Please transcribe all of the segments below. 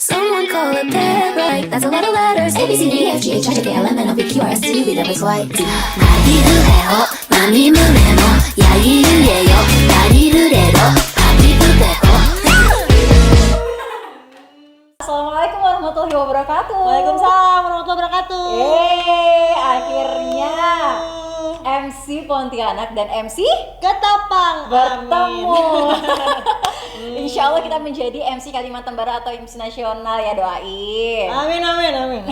Someone call a paraglide. That's a lot of letters. A B C D E F G H I J K L M N O P Q R S T U V W X Y Z. 나비루레로 마미무레로 야이루예요 나리루레로 바비부레로. Assalamualaikum warahmatullahi wabarakatuh. Waalaikumsalam warahmatullahi wabarakatuh. Akhirnya MC Pontianak dan MC Ketapang bertemu. Insya Allah kita menjadi MC Kalimantan Barat atau MC nasional ya, doain. Amin amin amin.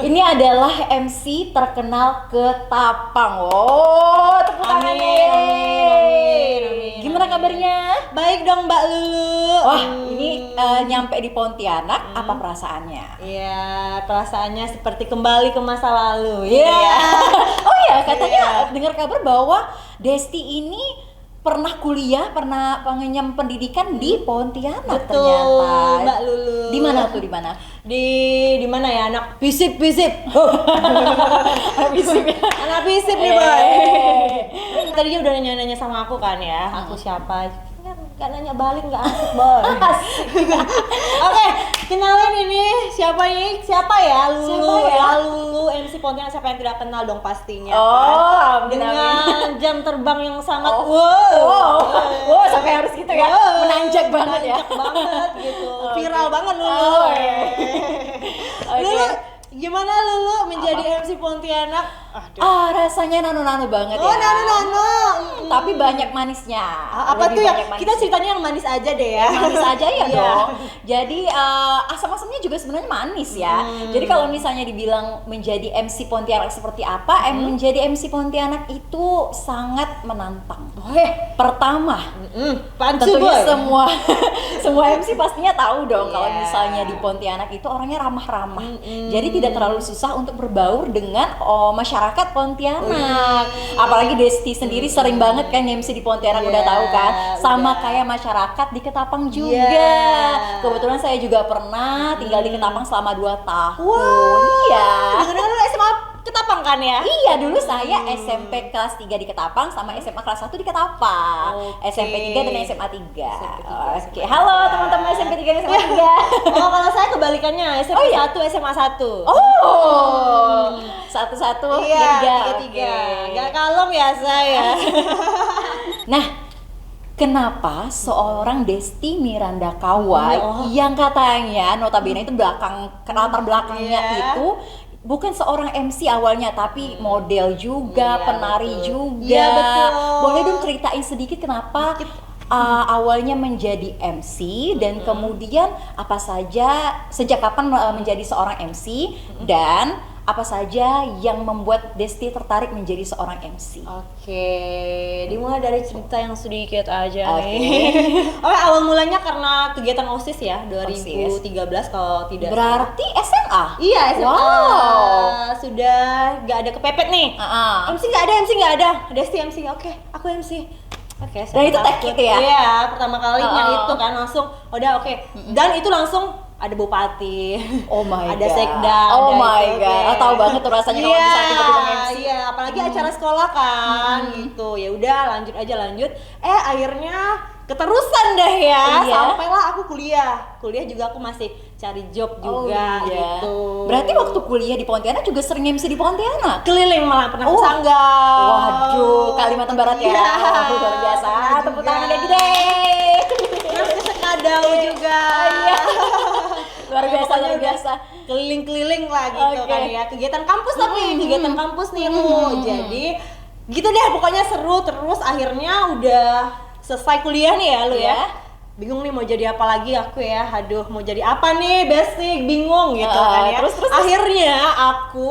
Ini adalah MC terkenal Ketapang. Oh, tepuk tangan Amin, nih. amin. Gimana kabarnya? Baik dong Mbak Lulu. Wah, ini nyampe di Pontianak, apa perasaannya? Iya, perasaannya seperti kembali ke masa lalu. Iya. Oh iya, katanya Iya. dengar kabar bahwa Desti ini pernah kuliah, pernah pengenyam pendidikan di Pontianak. Betul, ternyata. Mbak Lulu. Di mana tuh, di mana? Di mana ya, anak pisip. Habis Anak pisip nih, Boy. Tadi dia udah nanya-nanya sama aku kan ya, aku siapa? Gak nanya balik, gak asik, Boy. Oke, kenalin ini siapa ini? Siapa ya? Lulu. Siapa ya? Lulu MC Pontianak, siapa yang tidak kenal dong pastinya. Oh, kan? amin, Dengan jam terbang yang sangat wow, sampai harus gitu ya, menanjak banget ya. menanjak banget gitu. Viral banget Lulu. Oh, iya. Oke. Lulu, gimana Lulu menjadi MC Pontianak? Rasanya nano-nano banget Oh, ya. nano. Tapi banyak manisnya. Apa Lebih tuh ya? banyak Kita manisnya. ceritanya yang manis aja deh ya. Manis aja ya Iya. dong. Jadi asam-asamnya juga sebenarnya manis ya. Jadi kalau misalnya dibilang menjadi MC Pontianak seperti apa, menjadi MC Pontianak itu sangat menantang. Pertama, Pancu tentunya boy. semua MC pastinya tahu dong kalau Iya. misalnya di Pontianak itu orangnya ramah-ramah. Jadi tidak terlalu susah untuk berbaur dengan masyarakat Pontianak. Apalagi Desti sendiri sering banget kan MC di Pontianak, udah tahu kan. Sama udah. kayak masyarakat di Ketapang juga. Iya. Kebetulan saya juga pernah tinggal di Ketapang selama 2 tahun. Wah. Iya. Dengar-dengar lu SMA Ketapang kan ya? Iya, dulu saya SMP kelas 3 di Ketapang sama SMA kelas 1 di Ketapang. Oke. SMP 3 dan SMA 3. SMP 3, Oke, halo teman-teman SMP 3 dan SMA 3. Oh, kalau saya kebalikannya, SMP Oh, iya? 1, SMA 1. Oh, satu-satu, Iya, tiga. 3. Gak kalem ya saya. Nah, kenapa seorang Desti Miranda Kawai yang katanya notabene itu latar belakangnya Iya. itu bukan seorang MC awalnya, tapi model juga, Iya, penari betul. juga. Iya, betul. Boleh dong ceritain sedikit kenapa awalnya menjadi MC dan kemudian apa saja, sejak kapan menjadi seorang MC dan apa saja yang membuat Desti tertarik menjadi seorang MC? Oke, dimulai dari cerita yang sedikit aja Oke. nih. Awal mulanya karena kegiatan OSIS ya, 2013 kalau tidak salah. Berarti SMA? Iya, SMA. Wow. Sudah gak ada kepepet nih. MC nggak ada. Desti MC. Oke, aku MC. Oke, Dan itu teknik ya? Iya, pertama kalinya Oh. itu kan langsung udah oke. Dan itu langsung ada bupati. Oh my ada god. sekda. Oh ada my itu, god. oke. Tahu banget tuh rasanya kalau Iya, bisa tiba-tiba MC. Iya, apalagi acara sekolah kan gitu. Ya udah lanjut. Akhirnya keterusan deh ya. Iya. Sampailah aku kuliah. Kuliah juga aku masih cari job juga iya. gitu. Berarti waktu kuliah di Pontianak juga sering MC di Pontianak? keliling malah pernah ke Oh. Sanggau. Waduh, Kalimantan Barat ya. Iya. Luar biasa. Pernah Tepuk juga. tangan yang gede. Terus ke Sekadau juga. Iya. Luar biasa, Pokoknya luar udah biasa. Keliling-keliling lah gitu Oke. kan ya. Kegiatan kampus tapi kegiatan kampus nih Jadi gitu deh pokoknya seru terus akhirnya udah selesai kuliah nih ya lu Iya. ya. Bingung nih mau jadi apa lagi aku ya. Aduh, mau jadi apa nih? Basic, bingung gitu kan ya. Terus. Akhirnya aku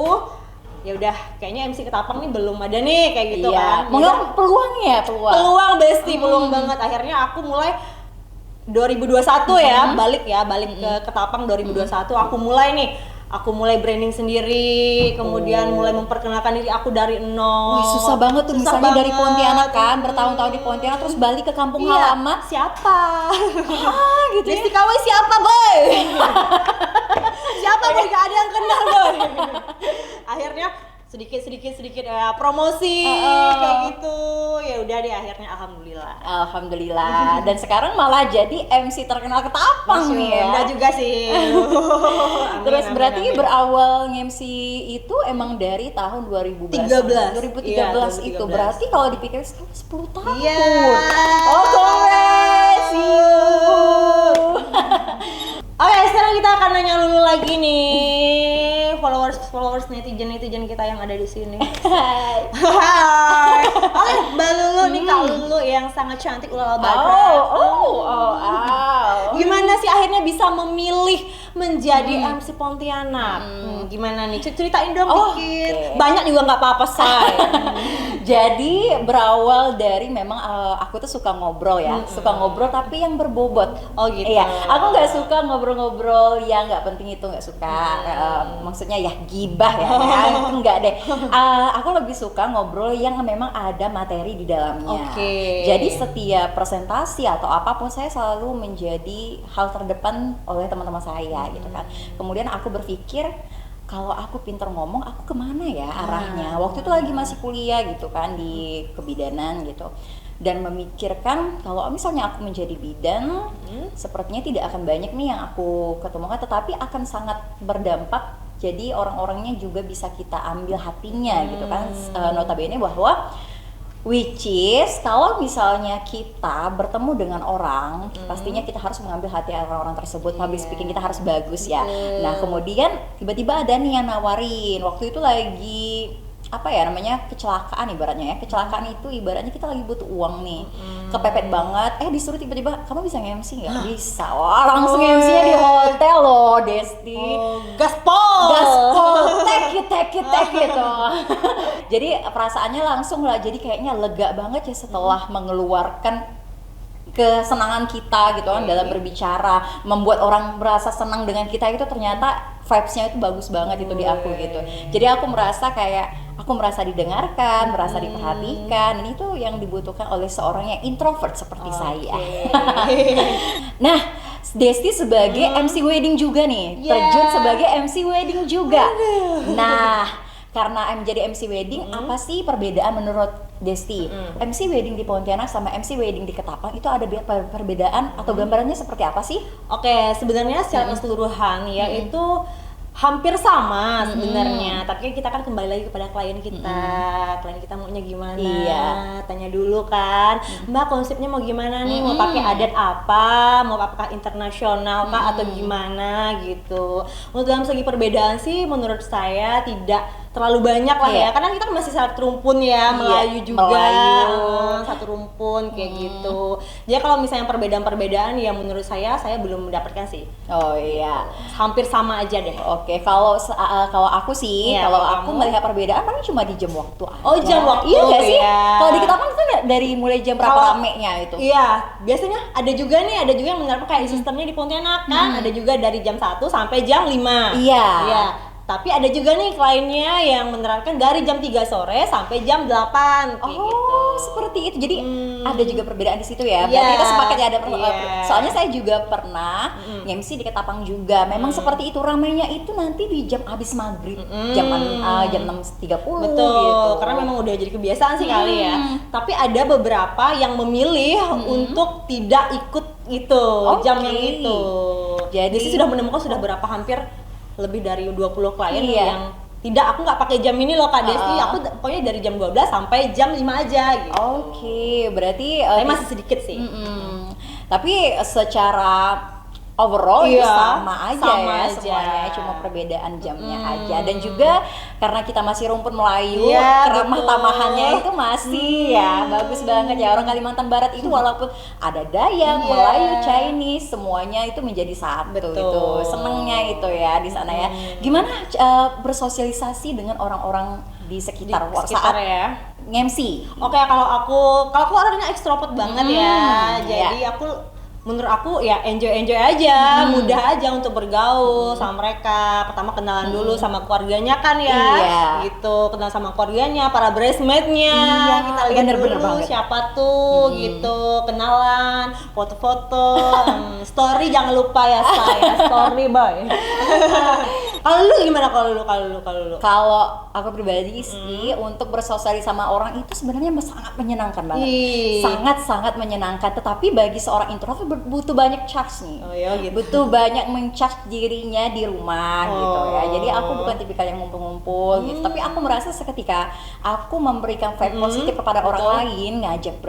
ya udah kayaknya MC Ketapang nih belum ada nih kayak gitu Iya. kan. Menganggap peluangnya, peluang. Peluang Besti, peluang banget. Akhirnya aku mulai 2021 ya, balik ke Ketapang 2021 aku mulai nih. Aku mulai branding sendiri, kemudian mulai memperkenalkan diri aku dari nol. Wih, susah banget tuh Susah misalnya dari banget. Pontianak kan, bertahun-tahun di Pontianak terus balik ke kampung Iya, halaman. siapa? Gitu ya. Desti Kawai siapa, boy? Siapa boy? Gak ada yang kenal, boy. Akhirnya sedikit ya promosi kayak gitu. Ya udah deh akhirnya alhamdulillah. Dan sekarang malah jadi MC terkenal Ketapang nih ya. Enggak juga sih. Terus berarti berawal MC itu emang dari tahun 2013 itu. Berarti kalau dipikir sekarang 10 tahun. Iya. Oh, congrats you. Oke, sekarang kita akan nanya dulu lagi nih followers netizen kita yang ada di sini. Hai. Oke, Mbak Lulu nih, Kak Lulu yang sangat cantik ulala bakra. Gimana sih akhirnya bisa memilih menjadi MC Pontianak? Gimana nih? Ceritain dong dikit. Okay. Banyak juga nggak apa-apa, say. Jadi berawal dari memang aku tuh suka ngobrol ya, suka ngobrol tapi yang berbobot. Oh gitu. Iya, aku nggak suka ngobrol-ngobrol yang nggak penting itu, nggak suka. Maksudnya ya gibah ya, itu nggak deh. Aku lebih suka ngobrol yang memang ada materi di dalamnya. Jadi setiap presentasi atau apapun saya selalu menjadi hal terdepan oleh teman-teman saya gitu kan. Kemudian aku berpikir, kalau aku pinter ngomong, aku kemana ya arahnya? Waktu itu lagi masih kuliah gitu kan di kebidanan gitu. Dan memikirkan kalau misalnya aku menjadi bidan, sepertinya tidak akan banyak nih yang aku ketemukan, tetapi akan sangat berdampak. Jadi orang-orangnya juga bisa kita ambil hatinya gitu kan. Notabene bahwa which is kalau misalnya kita bertemu dengan orang, pastinya kita harus mengambil hati orang-orang tersebut. Public speaking kita harus bagus ya. Nah kemudian tiba-tiba ada nih yang nawarin. Waktu itu lagi apa ya namanya, kecelakaan ibaratnya ya. Kecelakaan itu ibaratnya kita lagi butuh uang nih, kepepet banget. Disuruh tiba-tiba, kamu bisa nge-MC nggak? Bisa. Wah langsung MC-nya di hotel loh, Desti. Gaspol, take it gitu. Jadi perasaannya langsung lah, jadi kayaknya lega banget ya setelah mengeluarkan kesenangan kita gitu kan dalam berbicara, membuat orang merasa senang dengan kita, itu ternyata vibes-nya itu bagus banget itu di aku gitu. Jadi aku merasa didengarkan, merasa diperhatikan. Ini tuh yang dibutuhkan oleh seorang yang introvert seperti saya. Nah, Desti sebagai MC wedding juga nih, terjun sebagai MC wedding juga. Nah, karena menjadi MC wedding, apa sih perbedaan menurut Desti? MC wedding di Pontianak sama MC wedding di Ketapang itu ada perbedaan atau gambarannya seperti apa sih? Oke, sebenarnya secara keseluruhan ya itu hampir sama sebenarnya, tapi kita kan kembali lagi kepada klien kita maunya gimana. Tanya dulu kan, Mbak konsepnya mau gimana nih, mau pakai adat apa, mau apakah internasional kah atau gimana gitu. Untuk dalam segi perbedaan sih menurut saya tidak terlalu banyak lah ya, karena kita masih satu rumpun ya, Melayu juga, satu rumpun kayak gitu. Jadi kalau misalnya perbedaan-perbedaan ya menurut saya belum mendapatkan sih. Oh iya, hampir sama aja deh. Oke, kalau aku sih, kalau aku melihat perbedaan paling cuma di jam waktu aja. Oh, jam waktu. Iya nggak sih? Iya. Kalau di Ketapang itu dari mulai jam berapa ramenya itu? Iya, biasanya ada juga yang menerapkan kayak sistemnya di Pontianak kan, ada juga dari jam 1 sampai jam 5. Iya. Tapi ada juga nih kliennya yang menerapkan dari jam 3 sore sampai jam 8 kayak gitu. Seperti itu. Jadi ada juga perbedaan di situ ya. Berarti kita sepakat ya ada soalnya saya juga pernah MC di Ketapang juga. Memang seperti itu, ramainya itu nanti di jam habis maghrib, jam 6.30 Betul, gitu. karena memang udah jadi kebiasaan sih kali ya. Tapi ada beberapa yang memilih untuk tidak ikut itu jam yang itu. Jadi sudah menemukan sudah berapa hampir lebih dari 20 klien yang aku nggak pakai jam ini loh Kak Desti, aku pokoknya dari jam 12 sampai jam 5 aja gitu. Oke, berarti tapi masih sedikit sih. Tapi secara overall itu sama aja semuanya, cuma perbedaan jamnya aja. Dan juga karena kita masih rumpun Melayu, keramah tamahannya itu masih bagus banget ya. Orang Kalimantan Barat itu walaupun ada Dayak, Melayu, Chinese, semuanya itu menjadi satu. Itu senengnya itu ya di sana ya. Gimana bersosialisasi dengan orang-orang di sekitar saat ya MC? Oke, kalau aku orangnya ekstrovert banget ya. Jadi menurut aku ya enjoy aja, mudah aja untuk bergaul sama mereka. Pertama kenalan dulu sama keluarganya kan ya, gitu, kenal sama keluarganya, para bridesmaid-nya, kita lihat dulu siapa tuh, gitu, kenalan, foto-foto, story jangan lupa ya saya, story boy. Kalau lu gimana kalau lu? Kalau aku pribadi sih untuk bersosialisasi sama orang itu sebenarnya sangat menyenangkan banget. Sangat menyenangkan. Tetapi bagi seorang introvert butuh banyak charge nih. Oh ya gitu. Butuh banyak men-charge dirinya di rumah gitu ya. Jadi aku bukan tipikal yang ngumpul-ngumpul gitu. Tapi aku merasa seketika aku memberikan vibe positif kepada orang lain, ngajak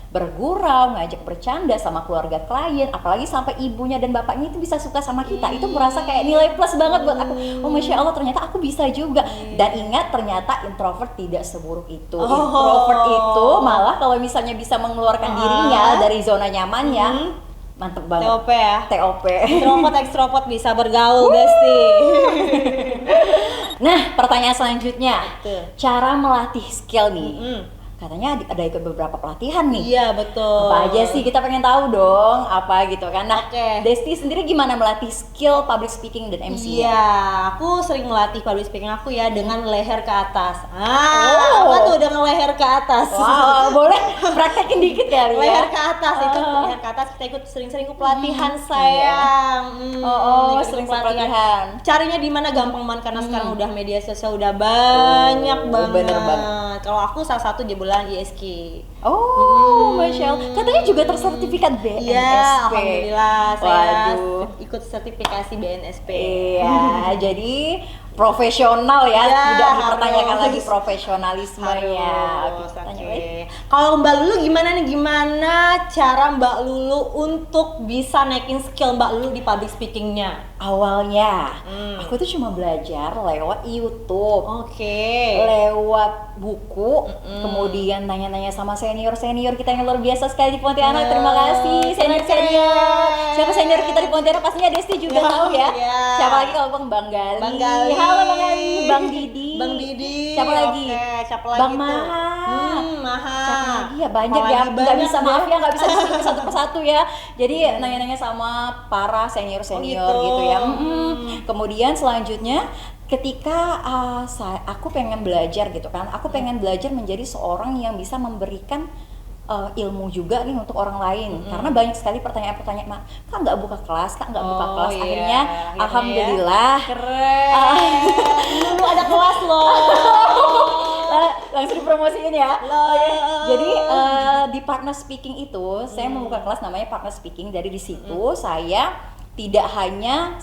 bergurau, ngajak bercanda sama keluarga klien, apalagi sampai ibunya dan bapaknya itu bisa suka sama kita, itu merasa kayak nilai plus banget buat aku. Oh masya Allah, ternyata aku bisa juga. Dan ingat, ternyata introvert tidak seburuk itu. Introvert itu malah kalau misalnya bisa mengeluarkan dirinya dari zona nyamannya, mantep banget. TOP ya? TOP. Introvert, ekstrovert bisa bergaul, Besti. Nah, pertanyaan selanjutnya, Tuh. cara melatih skill nih. Katanya ada ikut beberapa pelatihan nih. Iya betul. Apa aja sih, kita pengen tahu dong apa gitu kan. Nah, Oke. Desti sendiri gimana melatih skill public speaking dan MC? Iya, aku sering melatih public speaking aku ya dengan leher ke atas. Apa tuh dengan leher ke atas? Wow, boleh praktekin dikit kali ya. Leher ke atas itu leher ke atas, kita ikut sering-sering pelatihan sayang. Ikut sering pelatihan. Carinya di mana gampang banget karena sekarang udah media sosial udah banyak banget. Bener banget. Kalau aku salah satu jebolan ISK. Masya Allah. Katanya juga tersertifikat BNSP. Iya, alhamdulillah saya Waduh. ikut sertifikasi BNSP. Iya, jadi profesional ya, Ya, tidak dipertanyakan harus. lagi profesionalismenya. Harus, Oke, tanya oke. lagi. Kalau Mbak Lulu gimana nih? Gimana cara Mbak Lulu untuk bisa naikin skill Mbak Lulu di public speakingnya? Awalnya, aku tuh cuma belajar lewat YouTube. Oke. Lewat buku, kemudian nanya-nanya sama senior-senior kita yang luar biasa sekali di Pontianak. Terima kasih senior-senior. Siapa senior kita di Pontianak? Pastinya Desti juga tahu ya. Siapa lagi kalau Bang Gali? Bang Gali. Halo Bang Gali, Bang Didi. Bang Didi. Siapa lagi? Oke, siapa lagi Bang tuh? Maha. Maha. Siapa lagi ya? Banyak Apalagi ya. Nggak banyak bisa, ya. maaf ya, nggak bisa disebut satu persatu ya. Jadi nanya-nanya sama para senior-senior Oh, gitu. gitu ya. Kemudian selanjutnya ketika aku pengen belajar gitu kan, aku pengen belajar menjadi seorang yang bisa memberikan ilmu juga nih untuk orang lain, karena banyak sekali pertanyaan-pertanyaan, Kak nggak buka kelas, Kak nggak buka kelas. Iya. Akhirnya Akhirnya alhamdulillah ya. Keren. Dulu ada kelas loh. langsung dipromosiin ya. Loh. Jadi di partner speaking itu saya membuka kelas namanya partner speaking. Jadi di situ saya tidak hanya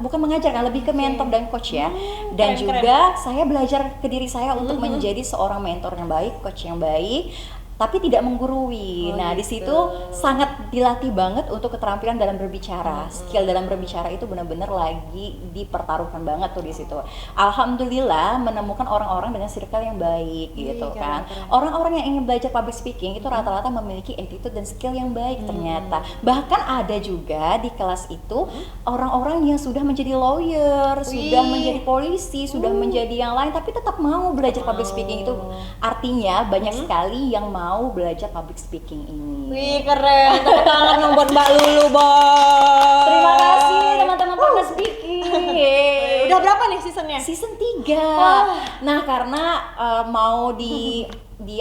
bukan mengajarkan, lebih ke mentor dan coach ya. Dan keren, juga saya belajar ke diri saya untuk menjadi seorang mentor yang baik, coach yang baik, tapi tidak menggurui. Nah, di situ sangat dilatih banget untuk keterampilan dalam berbicara. Skill dalam berbicara itu benar-benar lagi dipertaruhkan banget tuh di situ. Alhamdulillah menemukan orang-orang dengan circle yang baik gitu kan. Orang-orang yang ingin belajar public speaking itu rata-rata memiliki attitude dan skill yang baik ternyata. Bahkan ada juga di kelas itu orang-orang yang sudah menjadi lawyer, sudah menjadi polisi, sudah menjadi yang lain, tapi tetap mau belajar public speaking itu. Artinya banyak sekali yang mau belajar public speaking ini. Wih keren, tepuk tangan dong buat Mbak Lulu, Boy. Terima kasih teman-teman public speaking. Udah berapa nih seasonnya? Season 3. Nah, karena mau di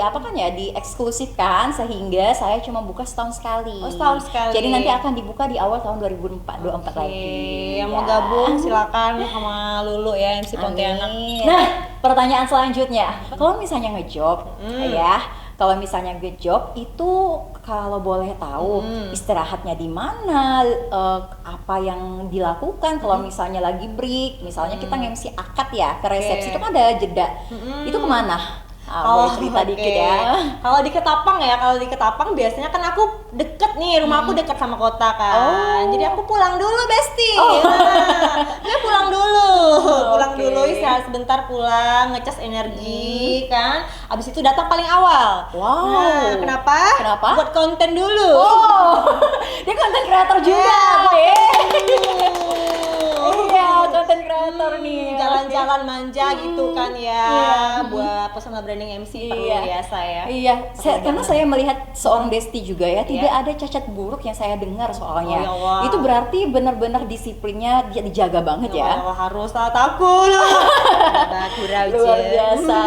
apa kan ya, dieksklusifkan sehingga saya cuma buka setahun sekali. Oh, setahun sekali. Jadi nanti akan dibuka di awal tahun 2024 lagi. Yang Ya. mau gabung silakan sama Lulu ya, MC Pontianak. Amin. Nah, pertanyaan selanjutnya, kalau misalnya ngejob, kalau misalnya ngejob itu kalau boleh tahu istirahatnya di mana, apa yang dilakukan kalau misalnya lagi break, misalnya kita nge-MC akad ya ke resepsi itu kan ada jeda, itu kemana? Boleh cerita dikit ya. Kalau di Ketapang biasanya kan aku deket nih, rumah aku deket sama kota kan. Jadi aku pulang dulu, Besti. Nah, gue pulang dulu, istirahat sebentar, pulang, ngecas energi kan. Abis itu datang paling awal. Wow. Nah, kenapa? Kenapa? Buat konten dulu. Dia konten kreator juga, Boy. Iya, konten kreator nih. Jalan-jalan manja gitu kan ya, buat personal branding MC perlu ya saya. Iya, karena saya melihat seorang Desti juga ya, tidak ada cacat buruk yang saya dengar soalnya. Oh, ya Allah. Itu berarti benar-benar disiplinnya dia dijaga banget ya. Allah, harus takut. Luar biasa.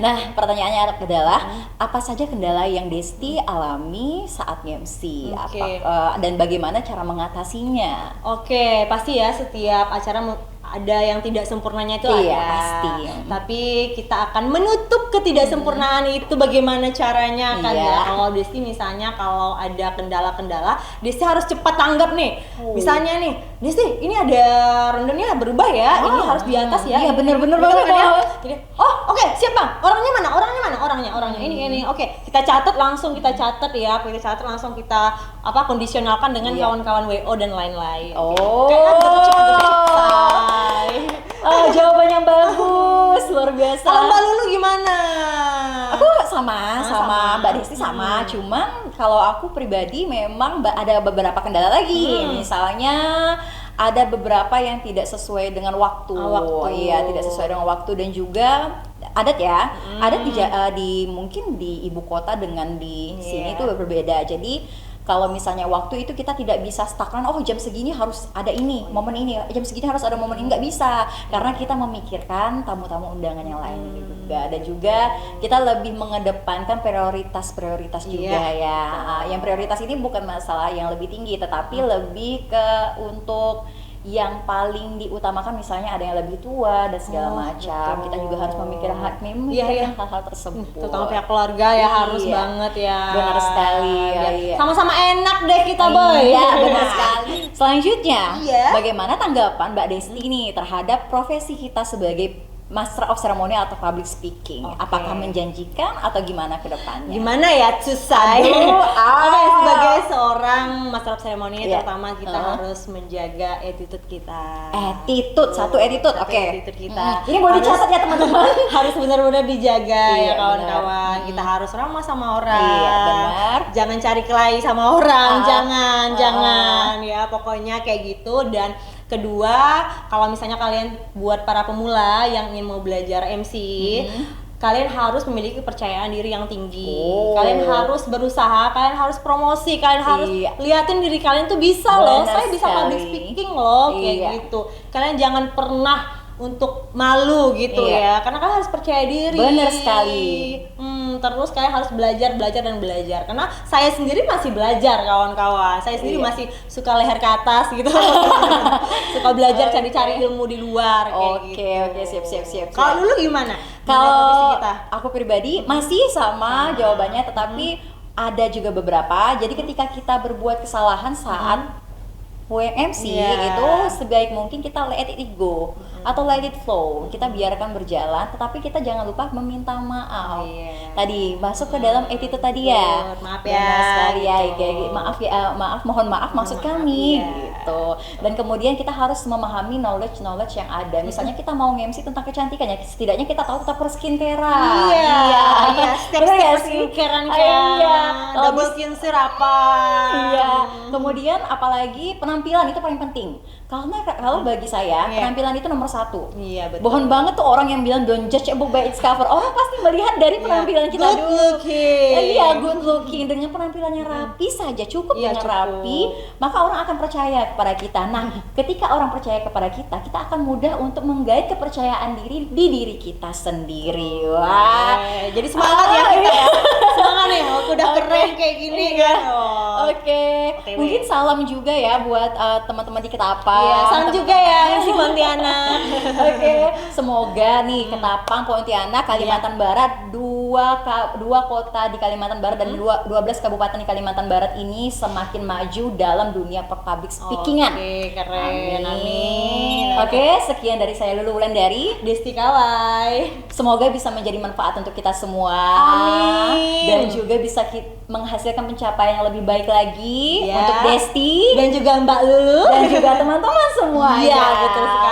Nah, pertanyaannya adalah apa saja kendala yang Desti alami saat MC? Oke. Dan bagaimana cara mengatasinya? Oke, pasti ya setiap ada yang tidak sempurnanya itu Iya, ada. pasti. Tapi kita akan menutup ketidaksempurnaan itu bagaimana caranya kan Iya. ya. Kalau Desti misalnya kalau ada kendala-kendala, Desti harus cepat tanggap nih. Misalnya nih, Desti ini ada rendernya berubah ya, ini harus di atas ya. Iya, bener-bener Gitu banget, kan ya. Bang. Jadi, oh oke, siap Bang. Orangnya mana? Orangnya ini. Oke, kita catat langsung kita catat ya. Kita catat langsung kita kondisionalkan dengan Iya. kawan-kawan WO dan lain-lain. Oh. Kayak gercep-gercep. Jawaban yang bagus, luar biasa. Kalau Mbak Lulu gimana? Aku sama Mbak Desti sama, cuman kalau aku pribadi memang ada beberapa kendala lagi. Misalnya ada beberapa yang tidak sesuai dengan waktu. Iya, tidak sesuai dengan waktu dan juga adat ya. Adat mungkin di ibu kota dengan di sini itu berbeda. Jadi kalau misalnya waktu itu kita tidak bisa stagnan, jam segini harus ada ini, momen ini, jam segini harus ada momen ini, nggak bisa, karena kita memikirkan tamu-tamu undangan yang lain juga, dan juga kita lebih mengedepankan prioritas juga ya. Yang prioritas ini bukan masalah yang lebih tinggi, tetapi lebih ke untuk yang paling diutamakan, misalnya ada yang lebih tua dan segala macam. Kita juga harus memikirkan hal-hal tersebut. Terutama pihak keluarga ya harus banget ya. Benar sekali. Iya. Sama-sama enak deh kita boy. Iya, benar sekali. Selanjutnya, Iya. bagaimana tanggapan Mbak Desti nih terhadap profesi kita sebagai Master of Ceremony atau Public Speaking? Apakah menjanjikan atau gimana ke depannya? Gimana ya Cusay? Sebagai seorang Master of Ceremony terutama kita harus menjaga attitude kita. Attitude, oke. Attitude kita. Ini boleh dicatat ya teman-teman. Harus benar-benar dijaga Iya, ya kawan-kawan. Kita harus ramah sama orang. Iya, benar. Jangan cari kelahi sama orang. Jangan ya pokoknya kayak gitu. Dan kedua, kalau misalnya kalian buat para pemula yang ingin mau belajar MC, kalian harus memiliki kepercayaan diri yang tinggi. Kalian harus berusaha, kalian harus promosi, kalian harus liatin diri kalian tuh bisa loh. Benar Saya bisa sekali. public speaking loh, kayak gitu. Kalian jangan pernah untuk malu gitu ya, karena kalian harus percaya diri. Benar sekali. Terus kalian harus belajar dan belajar. Karena saya sendiri masih belajar kawan-kawan. Saya sendiri masih suka leher ke atas gitu. Suka belajar cari-cari ilmu di luar kayak gitu. Oke, siap. Kalau dulu gimana? Kalau kita? aku pribadi masih sama jawabannya, tetapi ada juga beberapa. Jadi ketika kita berbuat kesalahan saat WMC itu sebaik mungkin kita let it go atau let it flow, kita biarkan berjalan, tetapi kita jangan lupa meminta maaf. Tadi masuk ke dalam attitude tadi ya. Maaf Benar ya. sekali ya, Gitu. kayak mohon maaf maksud kami gitu. Dan kemudian kita harus memahami knowledge yang ada. Misalnya kita mau nge-MC tentang kecantikan ya, setidaknya kita tahu tentang skincare-an. Iya. Benar nggak Step-step sih? skincare-an Iya. Kalau double cleanser apa? Iya. Kemudian apalagi penampilan itu paling penting. Karena kalau bagi saya penampilan itu nomor satu. Iya, betul. Bohong banget tuh orang yang bilang don't judge a book by its cover. Orang pasti melihat dari penampilan kita Good dulu. looking. Iya, good looking, dengan penampilannya rapi saja, cukup dengan cukup. rapi, maka orang akan percaya kepada kita. Nah, ketika orang percaya kepada kita akan mudah untuk menggait kepercayaan diri di diri kita sendiri. Wah. Jadi semangat ya kita ya. Semangat nih, udah keren kayak gini kan. Oke. Mungkin salam juga ya buat teman-teman di Ketapang. Iya, salam juga ya si Pontianak. Oke, semoga nih Ketapang, Pontianak, Kalimantan Barat, dua kota di Kalimantan Barat dan 12 kabupaten di Kalimantan Barat ini semakin maju dalam dunia public speakingan. Oke, keren. Amin. Oke, sekian dari saya Lulu Wulandari. Desti Kawai. Semoga bisa menjadi manfaat untuk kita semua. Amin. Dan juga bisa menghasilkan pencapaian yang lebih baik lagi Ya. untuk Desti Dan juga Mbak Lulu. dan juga teman-teman semua. Iya, betul sekali.